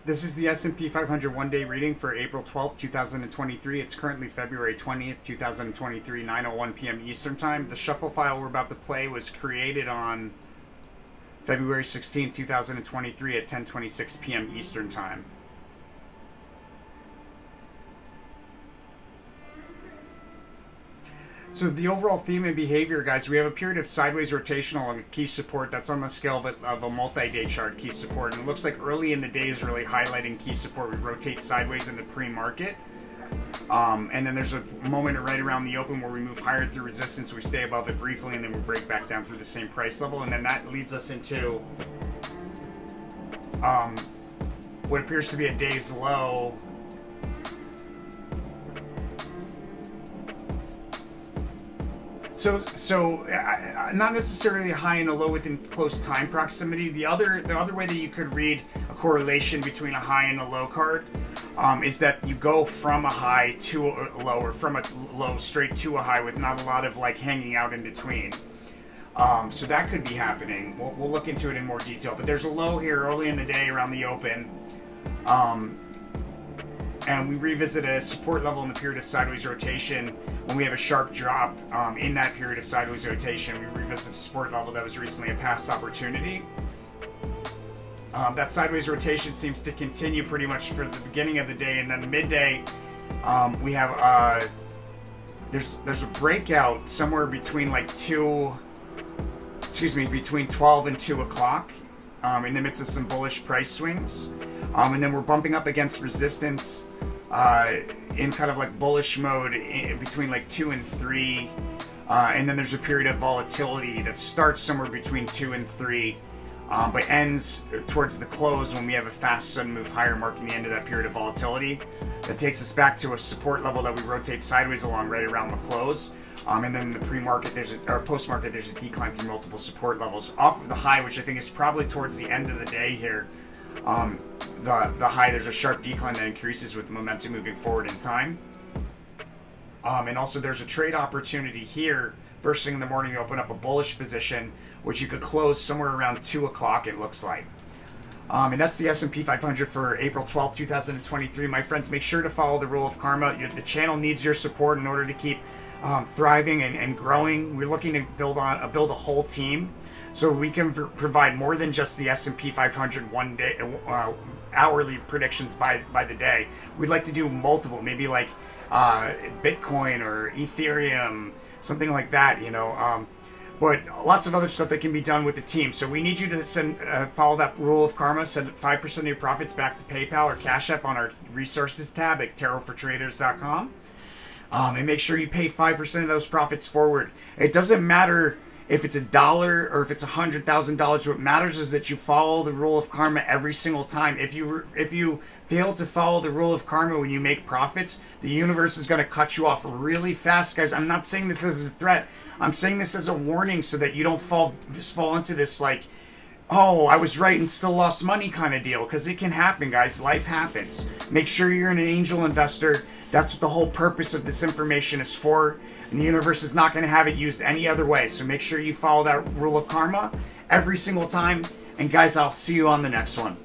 This is the S&P 500 one-day reading for April 12th, 2023. It's currently February 20th, 2023, 9:01 p.m. Eastern Time. The shuffle file we're about to play was created on February 16th, 2023 at 10:26 p.m. Eastern Time. So the overall theme and behavior, guys, we have a period of sideways rotational and key support that's on the scale of a multi-day chart, key support. And it looks like early in the day is really highlighting key support. We rotate sideways in the pre-market. And then there's a moment right around the open where we move higher through resistance. We stay above it briefly, and then we break back down through the same price level. And then that leads us into what appears to be a day's low. So not necessarily a high and a low within close time proximity. The other way that you could read a correlation between a high and a low card is that you go from a high to a low, or from a low straight to a high with not a lot of like hanging out in between. So that could be happening. We'll look into it in more detail. But there's a low here early in the day around the open. And we revisit a support level in the period of sideways rotation when we have a sharp drop in that period of sideways rotation. We revisit a support level that was recently a past opportunity. That sideways rotation seems to continue pretty much for the beginning of the day, and then midday we have there's a breakout somewhere between like between 12 and 2 o'clock in the midst of some bullish price swings. And then we're bumping up against resistance in kind of like bullish mode between like 2 and 3. And then there's a period of volatility that starts somewhere between 2 and 3, but ends towards the close when we have a fast sudden move higher, marking the end of that period of volatility. That takes us back to a support level that we rotate sideways along right around the close. And then in the pre-market, or post-market, there's a decline through multiple support levels off of the high, which I think is probably towards the end of the day here. The high, there's a sharp decline that increases with momentum moving forward in time. And also there's a trade opportunity here. First thing in the morning, you open up a bullish position, which you could close somewhere around 2 o'clock, it looks like. And that's the S&P 500 for April 12th, 2023. My friends, make sure to follow the rule of karma. The channel needs your support in order to keep thriving and growing. We're looking to build a whole team, so we can provide more than just the S&P 500 one day hourly predictions by the day. We'd like to do multiple, maybe like Bitcoin or Ethereum, something like that, you know. But lots of other stuff that can be done with the team. So we need you to follow that rule of karma. Send 5% of your profits back to PayPal or Cash App on our resources tab at tarotfortraders.com. And make sure you pay 5% of those profits forward. It doesn't matter if it's $1 or if it's $100,000. What matters is that you follow the rule of karma every single time. If you fail to follow the rule of karma when you make profits, the universe is going to cut you off really fast, guys. I'm not saying this as a threat. I'm saying this as a warning so that you don't fall into this like, oh, I was right and still lost money kind of deal, because it can happen, guys. Life happens. Make sure you're an angel investor. That's what the whole purpose of this information is for, and the universe is not going to have it used any other way. So make sure you follow that rule of karma every single time. And guys, I'll see you on the next one.